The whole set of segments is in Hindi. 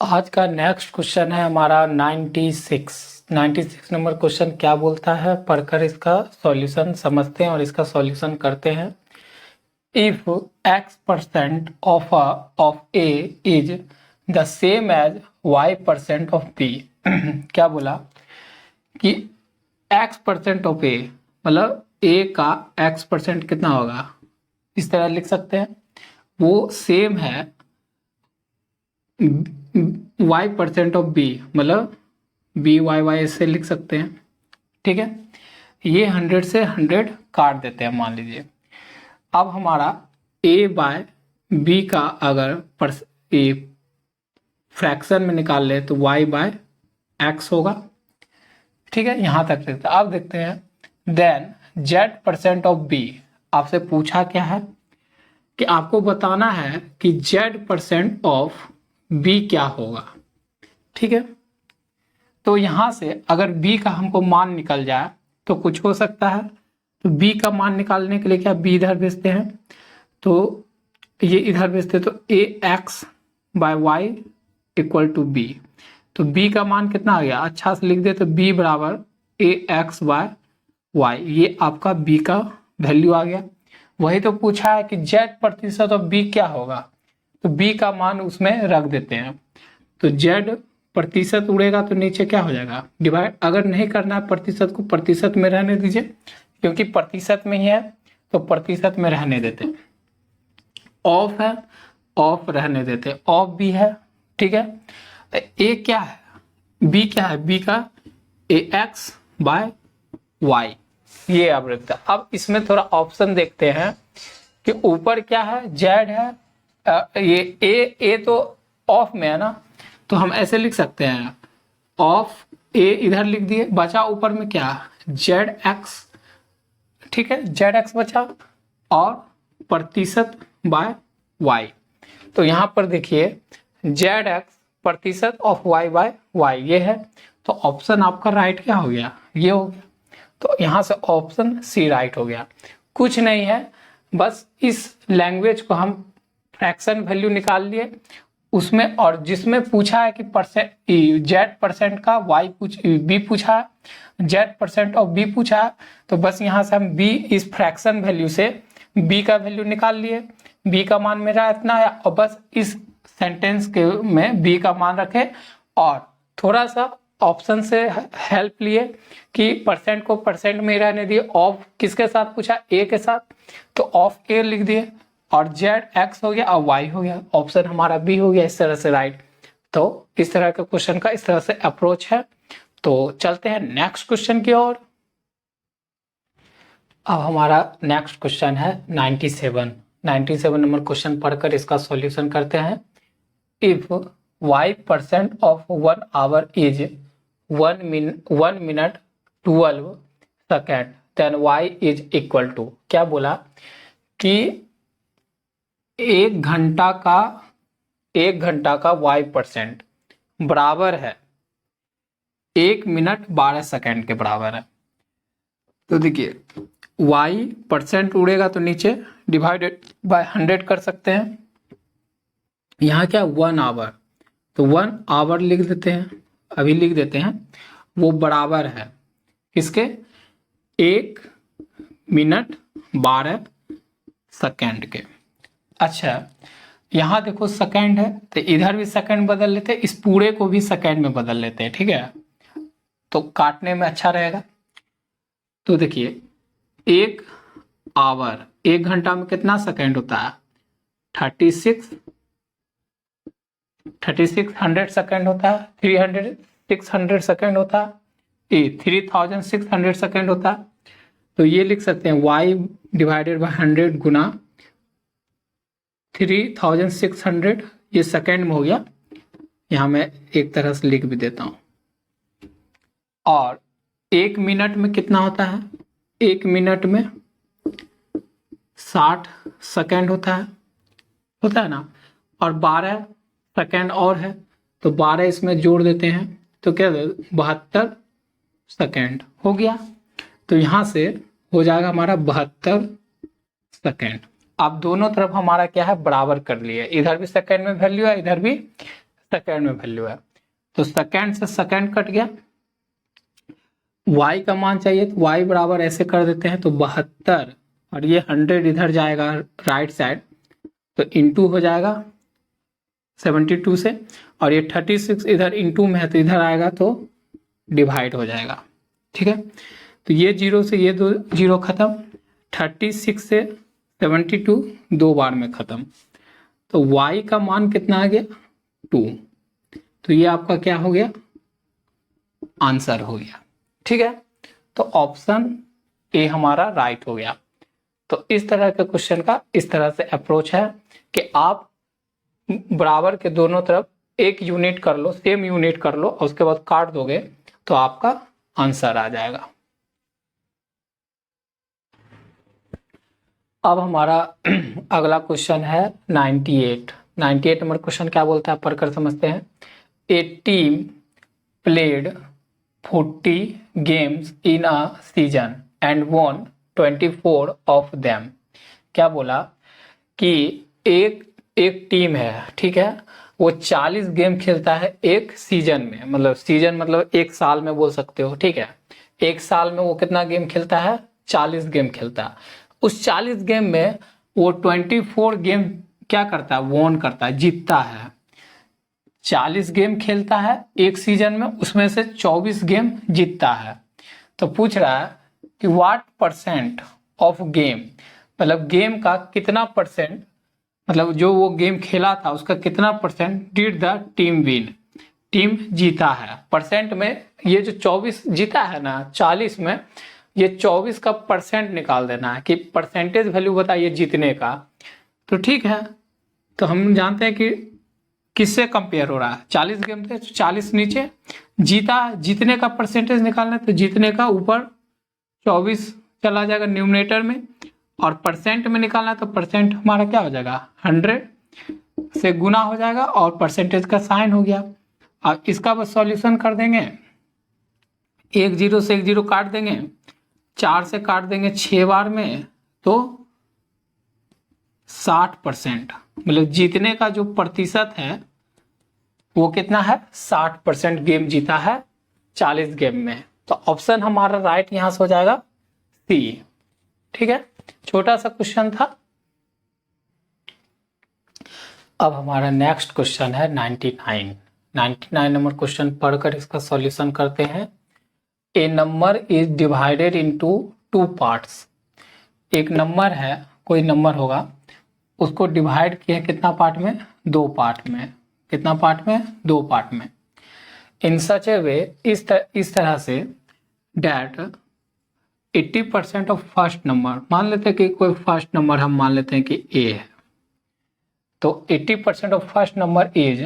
आज का नेक्स्ट क्वेश्चन है हमारा 96 नंबर क्वेश्चन। क्या बोलता है, पढ़कर इसका सॉल्यूशन समझते हैं और इसका सॉल्यूशन करते हैं। If x% of a is the same as y% of b क्या बोला कि x% ऑफ a मतलब a का x% कितना होगा, इस तरह लिख सकते हैं। वो सेम है y% ऑफ b मतलब by ऐसे लिख सकते हैं। ठीक है, ये 100 से 100 काट देते हैं मान लीजिए। अब हमारा a बाय b का अगर फ्रैक्शन में निकाल ले तो y बाय x होगा। ठीक है, यहाँ तक लिखते हैं। अब देखते हैं देन z% ऑफ b। आपसे पूछा क्या है कि आपको बताना है कि z% ऑफ b क्या होगा। ठीक है, तो यहां से अगर b का हमको मान निकल जाए तो कुछ हो सकता है। तो b का मान निकालने के लिए क्या b इधर भेजते हैं, तो ये इधर भेजते तो ax by y equal to b। तो b का मान कितना आ गया, अच्छा से लिख दे तो b बराबर ax बाय वाई, ये आपका b का वैल्यू आ गया। वही तो पूछा है कि z% ऑफ b क्या होगा, तो b का मान उसमें रख देते हैं। तो z% उड़ेगा तो नीचे क्या हो जाएगा, डिवाइड। अगर नहीं करना है प्रतिशत को, प्रतिशत में रहने दीजिए, क्योंकि प्रतिशत में ही है तो प्रतिशत में रहने देते। ऑफ है, ऑफ रहने देते, ऑफ भी है। ठीक है, ए क्या है, बी क्या है, बी का ax बाय वाई, ये अब रखता है। अब इसमें थोड़ा ऑप्शन देखते हैं कि ऊपर क्या है, z है, ये ए तो ऑफ में है ना, तो हम ऐसे लिख सकते हैं ऑफ ए इधर लिख दिए, बचा ऊपर में क्या zx। ठीक है, zx बचा और प्रतिशत बाय y। तो यहां पर देखिए zx प्रतिशत ऑफ y बाय वाई ये है, तो ऑप्शन आपका राइट क्या हो गया, ये हो गया। तो यहां से ऑप्शन सी राइट हो गया। कुछ नहीं है, बस इस लैंग्वेज को हम फ्रैक्शन वैल्यू निकाल लिए उसमें, और जिसमें पूछा है कि z% का b पूछा है, z% ऑफ b पूछा है, तो बस यहाँ से हम b इस फ्रैक्शन वैल्यू से b का वैल्यू निकाल लिए। b का मान मेरा इतना है, और बस इस सेंटेंस के में b का मान रखे और थोड़ा सा ऑप्शन से हेल्प लिए कि परसेंट को परसेंट में रहने दिए। ऑफ किसके साथ पूछा, ए के साथ, तो ऑफ ए लिख दिए और zx हो गया और y हो गया, ऑप्शन हमारा बी हो गया। इस तरह से राइट। तो इस तरह के क्वेश्चन का इस तरह से अप्रोच है। तो चलते हैं नेक्स्ट क्वेश्चन की ओर। अब हमारा नेक्स्ट क्वेश्चन है 97 नंबर क्वेश्चन पढ़कर इसका सॉल्यूशन करते हैं। If y% of 1 hour is 1 minute 12 second then y is equal to, क्या बोला कि 1 घंटा का y% बराबर है 1 मिनट 12 सेकेंड के बराबर है। तो देखिए y% उड़ेगा तो नीचे डिवाइडेड बाय 100 कर सकते हैं। यहाँ क्या 1 आवर, तो 1 आवर लिख देते हैं, अभी लिख देते हैं। वो बराबर है किसके, 1 मिनट 12 सेकेंड के। अच्छा, यहाँ देखो सेकेंड है तो इधर भी सेकेंड बदल लेते हैं, इस पूरे को भी सेकेंड में बदल लेते हैं। ठीक है, तो काटने में अच्छा रहेगा। तो देखिए 1 आवर, 1 घंटा में कितना सेकेंड होता है, 36 100 सेकेंड होता है, 600 सेकेंड होता है, 3600 सेकेंड होता है। तो ये लिख सकते हैं y डिवाइडेड बाय 100 गुना 3600, ये सेकेंड में हो गया। यहाँ मैं एक तरह से लिख भी देता हूँ। और 1 मिनट में कितना होता है, 1 मिनट में 60 सेकेंड होता है ना, और 12 सेकेंड और है, तो 12 इसमें जोड़ देते हैं तो क्या 72 सेकेंड हो गया। तो यहाँ से हो जाएगा हमारा 72 सेकेंड। अब दोनों तरफ हमारा क्या है, बराबर कर लिए, इधर भी सेकेंड में वैल्यू है, इधर भी सेकेंड में वैल्यू है, तो सेकेंड से सेकेंड कट गया। y का मान चाहिए तो y बराबर ऐसे कर देते हैं, तो 72 और ये 100 इधर जाएगा राइट साइड, तो इंटू हो जाएगा 72 से, और ये 36 इधर इंटू में है तो इधर आएगा तो डिवाइड हो जाएगा। ठीक है, तो ये जीरो से ये दो जीरो खत्म, 36 से 72 दो बार में खत्म, तो y का मान कितना आ गया 2। तो ये आपका क्या हो गया, आंसर हो गया। ठीक है, तो ऑप्शन ए हमारा राइट हो गया। तो इस तरह के क्वेश्चन का इस तरह से अप्रोच है कि आप बराबर के दोनों तरफ एक यूनिट कर लो, सेम यूनिट कर लो, और उसके बाद काट दोगे तो आपका आंसर आ जाएगा। अब हमारा अगला क्वेश्चन है 98 नंबर क्वेश्चन क्या बोलता है पढ़कर समझते हैं। A team played 40 games in a season and won 24 of them. क्या बोला कि एक टीम है, ठीक है, वो 40 गेम खेलता है एक सीजन में, मतलब सीजन मतलब एक साल में बोल सकते हो। ठीक है, एक साल में वो कितना गेम खेलता है, 40 गेम खेलता है। उस 40 गेम में वो 24 गेम क्या करता है, वॉन करता है, जीतता है। 40 गेम खेलता है एक सीजन में, उसमें से 24 गेम जीतता है। तो पूछ रहा है कि व्हाट परसेंट ऑफ गेम, मतलब गेम का कितना परसेंट, मतलब जो वो गेम खेला था उसका कितना percent did the team win, team जीता है। परसेंट में ये जो 24 जीता है ना 40 में, ये 24 का परसेंट निकाल देना है कि परसेंटेज वैल्यू बताइए जीतने का। तो ठीक है, तो हम जानते हैं कि किससे कंपेयर हो रहा है, 40 गेम थे तो 40 नीचे जीता, जीतने का परसेंटेज निकालना है तो जीतने का ऊपर 24 चला जाएगा न्यूमरेटर में, और परसेंट में निकालना है तो परसेंट हमारा क्या हो जाएगा 100 से गुना हो जाएगा और परसेंटेज का साइन हो गया। अब इसका बस सॉल्यूशन कर देंगे, एक जीरो से एक जीरो काट देंगे, 4 से काट देंगे 6 बार में, तो 60%, मतलब जीतने का जो प्रतिशत है वो कितना है 60% गेम जीता है 40 गेम में। तो ऑप्शन हमारा राइट यहां से हो जाएगा सी। ठीक है, छोटा सा क्वेश्चन था। अब हमारा नेक्स्ट क्वेश्चन है 99 नंबर क्वेश्चन पढ़कर इसका सॉल्यूशन करते हैं। A number is divided into 2 parts. एक नंबर है, कोई नंबर होगा, उसको डिवाइड किया कितना पार्ट में, 2 पार्ट में। कितना पार्ट में, 2 पार्ट में। इन सच ए वे, इस तरह say that 80% of first number, मान लेते हैं कि कोई फर्स्ट नंबर हम मान लेते हैं कि ए है, तो 80% of first number is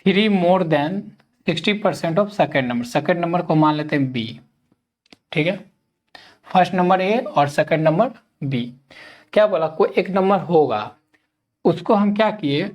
3 more than 60% of second number. Second number को मान लेते हैं बी। ठीक है, फर्स्ट नंबर ए और सेकेंड नंबर बी। क्या बोला, कोई एक नंबर होगा, उसको हम क्या किए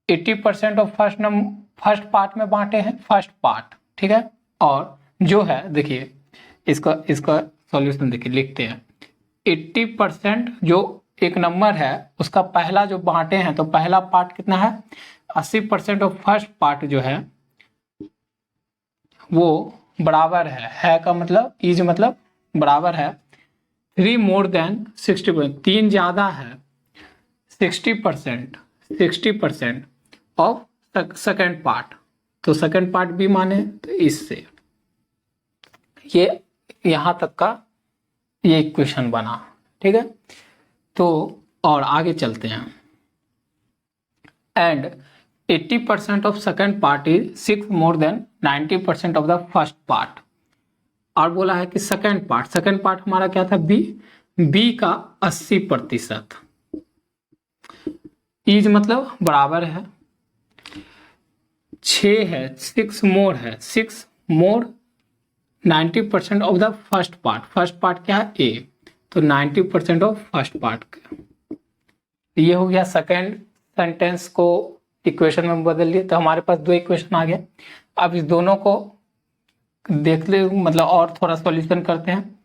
80% ऑफ फर्स्ट पार्ट में बांटे हैं, फर्स्ट पार्ट। ठीक है, और जो है देखिए इसका सॉल्यूशन देखिए, लिखते हैं 80% जो एक नंबर है उसका पहला जो बांटे हैं, तो पहला पार्ट कितना है 80% ऑफ फर्स्ट पार्ट जो है वो बराबर है का मतलब इज मतलब बराबर है 3 मोर देन 60%, 3 ज्यादा है 60% ऑफ सेकेंड पार्ट। तो सेकेंड पार्ट भी माने तो इससे ये यहां तक का ये इक्वेशन बना। ठीक है, तो और आगे चलते हैं। And 80% of second part is 6 more than 90% of the first part. और बोला है कि सेकेंड पार्ट हमारा क्या था बी का 80%, इज मतलब बराबर है 6 है 6 मोर है 6 मोर 90% ऑफ द फर्स्ट पार्ट क्या है ए, तो 90% ऑफ फर्स्ट पार्ट। ये हो गया सेकेंड सेंटेंस को इक्वेशन में बदल लिए, तो हमारे पास 2 इक्वेशन आ गए। अब इस दोनों को देख ले, मतलब और थोड़ा सॉल्यूशन करते हैं।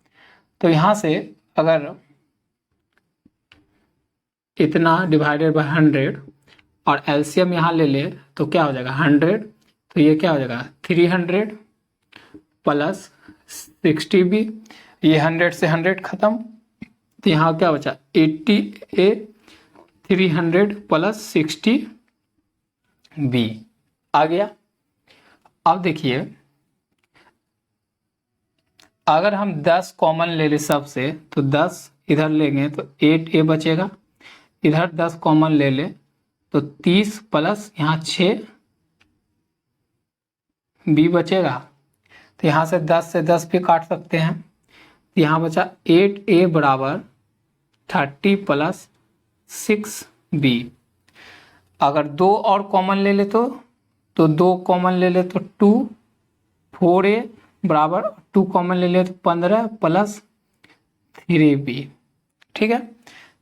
तो यहां से अगर इतना डिवाइडेड बाय 100 और एलसीएम यहाँ ले ले तो क्या हो जाएगा 100, तो ये क्या हो जाएगा 300 प्लस 60b, ये 100 से 100 खत्म, तो यहाँ क्या बचा 80a 300 प्लस 60b आ गया। अब देखिए अगर हम 10 कॉमन ले ले सबसे तो 10 इधर लेंगे तो 8a बचेगा, इधर 10 कॉमन ले ले तो 30 प्लस यहाँ 6b बचेगा, तो यहाँ से 10 से 10 भी काट सकते हैं, तो यहाँ बचा 8a बराबर 30 प्लस 6b। अगर 2 और कॉमन ले ले तो 2 कॉमन ले ले तो 2, 4a बराबर 2 कॉमन ले ले तो 15 प्लस 3b। ठीक है,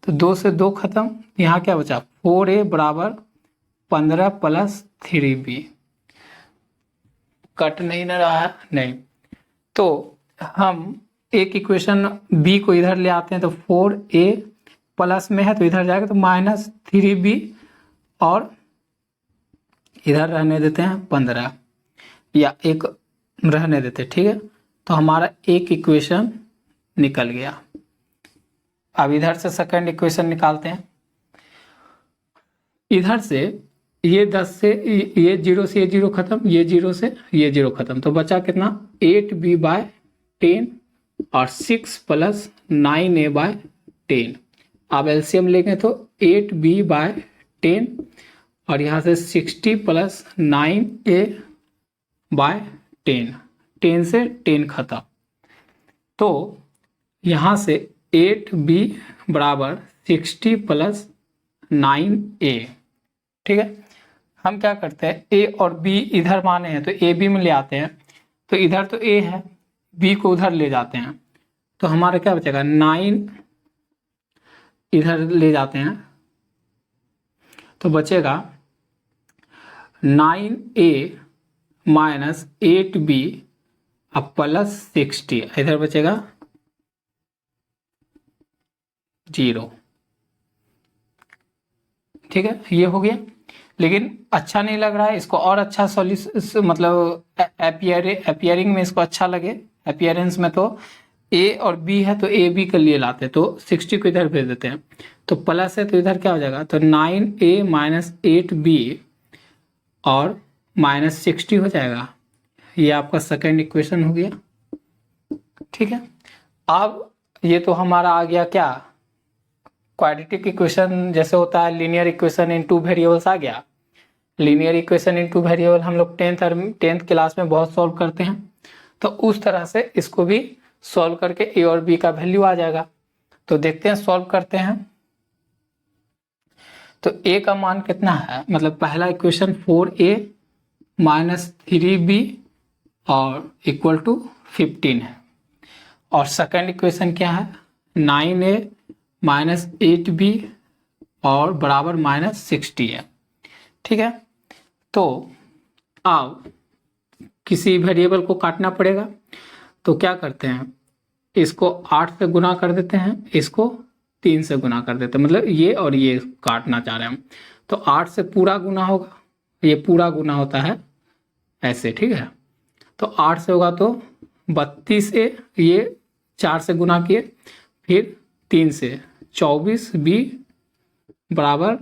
तो 2 से 2 खत्म, यहाँ क्या बचा 4a बराबर 15 प्लस 3b। कट नहीं ना रहा है, नहीं, तो हम एक इक्वेशन b को इधर ले आते हैं, तो 4a प्लस में है तो इधर जाएगा तो माइनस 3b, और इधर रहने देते हैं 15 या एक रहने देते, ठीक है, तो हमारा एक इक्वेशन निकल गया। अब इधर से सेकंड इक्वेशन निकालते हैं। इधर से ये 10 से ये 0 से ये 0 खत्म, ये 0 से ये 0 खत्म, तो बचा कितना 8b/10 और 6 प्लस 9a/10। अब एलसीएम लेंगे तो 8b/10 और यहाँ से 60 प्लस 9a/10, 10 से 10 खत्म, तो यहाँ से 8b बराबर 60 प्लस 9a। ठीक है, हम क्या करते हैं a और b इधर माने हैं तो ए बी में ले आते हैं, तो इधर तो a है, b को उधर ले जाते हैं, तो हमारा क्या बचेगा 9 इधर ले जाते हैं तो बचेगा 9a माइनस 8b अब प्लस 60, इधर बचेगा 0। ठीक है, ये हो गया, लेकिन अच्छा नहीं लग रहा है, इसको और अच्छा सॉल्यूशन मतलब अपियरिंग में इसको अच्छा लगे, अपियरेंस में तो a और b है तो a b के लिए लाते हैं, तो 60 को इधर भेज देते हैं, तो प्लस है तो इधर क्या हो जाएगा, तो 9a माइनस 8b और माइनस 60 हो जाएगा। ये आपका सेकेंड इक्वेशन हो गया। ठीक है, अब ये तो हमारा आ गया क्या क्वाड्रेटिक इक्वेशन, जैसे होता है लीनियर इक्वेशन इन 2 वेरिएबल्स आ गया। लीनियर इक्वेशन इन 2 वेरिएबल हम लोग 10th क्लास में बहुत सॉल्व करते हैं, तो उस तरह से इसको भी सॉल्व करके a और b का वैल्यू आ जाएगा। तो देखते हैं, सॉल्व करते हैं। तो a का मान कितना है, मतलब पहला इक्वेशन 4a माइनस 3b और इक्वल टू 15 है, और सेकंड इक्वेशन क्या है 9a माइनस 8b और बराबर माइनस 60 है। ठीक है, तो अब किसी वेरिएबल को काटना पड़ेगा, तो क्या करते हैं इसको 8 से गुना कर देते हैं, इसको 3 से गुना कर देते हैं, मतलब ये और ये काटना चाह रहे हैं हम, तो 8 से पूरा गुना होगा, ये पूरा गुना होता है ऐसे। ठीक है, तो 8 से होगा तो 32a, ये 4 से गुना किए, फिर 3 से 24b बराबर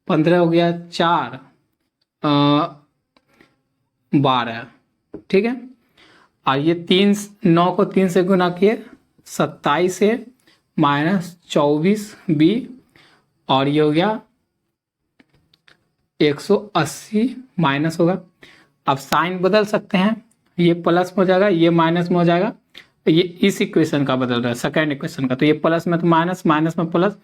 15 हो गया, 4 12। ठीक है, और ये 9 को 3 से गुना किए 27 से माइनस 24b और ये हो गया 180 माइनस होगा। अब साइन बदल सकते हैं, ये प्लस में हो जाएगा, ये माइनस में हो जाएगा, ये इस इक्वेशन का बदल रहा है सेकेंड इक्वेशन का, तो ये प्लस में तो माइनस, माइनस में प्लस,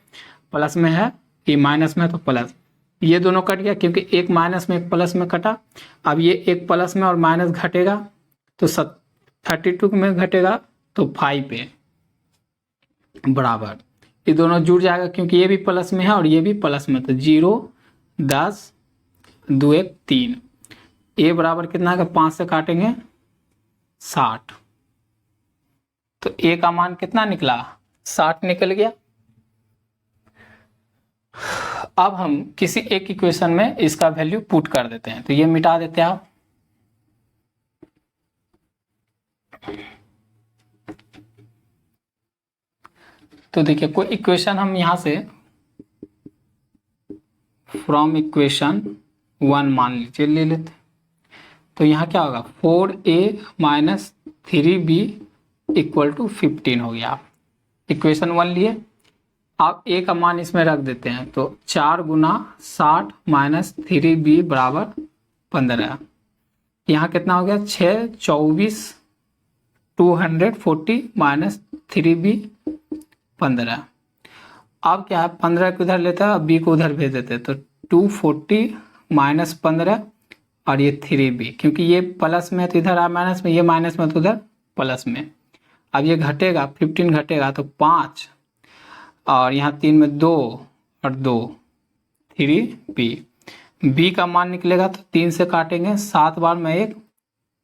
प्लस में है, ये माइनस में तो प्लस, ये दोनों कट गया क्योंकि एक माइनस में एक प्लस में कटा। अब ये एक प्लस में और माइनस घटेगा तो 32 में घटेगा तो 5 पे बराबर, ये दोनों जुड़ जाएगा क्योंकि ये भी प्लस में है और ये भी प्लस में, तो 0 10 2 1 3, ए बराबर कितना है 5 से काटेंगे 60, तो ए का मान कितना निकला 60 निकल गया। अब हम किसी एक इक्वेशन में इसका वैल्यू पुट कर देते हैं, तो ये मिटा देते हैं आप। तो देखिए कोई इक्वेशन हम यहां से फ्रॉम इक्वेशन 1 मान लीजिए ले लेते, तो यहाँ क्या होगा 4a minus 3b equal to 15 हो गया। इक्वेशन 1 लिए, आप a का मान इसमें रख देते हैं, तो 4 गुना 60 माइनस 3b बराबर 15। यहाँ कितना हो गया 6 24 240 माइनस 3b 15। अब क्या है 15 को इधर लेते हैं, b को उधर भेज देते हैं, तो 240 माइनस 15 और ये 3b, क्योंकि ये प्लस में तो इधर आ माइनस में, ये माइनस में तो उधर प्लस में। अब ये घटेगा 15 घटेगा तो 5 और यहाँ 3 में 2 और 2 3b। b का मान निकलेगा तो 3 से काटेंगे, 7 बार में 1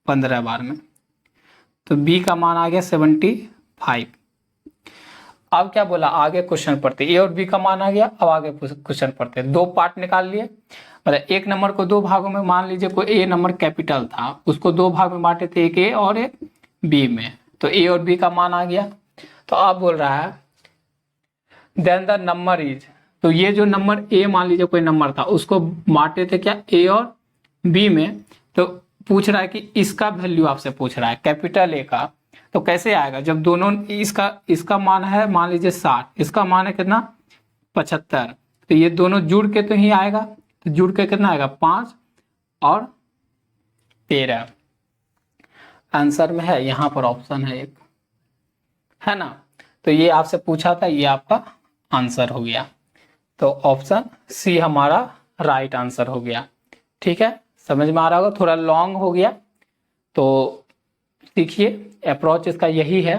15 बार में, तो b का मान आ गया 75। अब क्या बोला आगे क्वेश्चन पढ़ते, ए और बी का मान आ गया। अब आगे क्वेश्चन पढ़ते, दो पार्ट निकाल लिए, मतलब एक नंबर को दो भागों में, मान लीजिए कोई ए नंबर कैपिटल था, उसको दो भाग में बांटे थे, एक ए और एक बी में, तो ए और बी का मान आ गया। तो अब बोल रहा है देन द नंबर इज, तो ये जो नंबर ए मान लीजिए कोई नंबर था, उसको बांटे थे क्या ए और बी में, तो पूछ रहा है कि इसका वैल्यू आपसे पूछ रहा है कैपिटल ए का, तो कैसे आएगा जब दोनों, इसका मान है मान लीजिए 60, इसका मान है कितना 75, तो ये दोनों जुड़ के तो ही आएगा, तो जुड़ के कितना आएगा 5 और 13। आंसर में है यहाँ पर ऑप्शन है एक, है ना। तो ये आपसे पूछा था, ये आपका आंसर हो गया, तो ऑप्शन सी हमारा राइट आंसर हो गया। ठीक है, समझ में आ रहा होगा, थोड़ा लॉन्ग हो गया, तो सीखिए अप्रोच इसका यही है।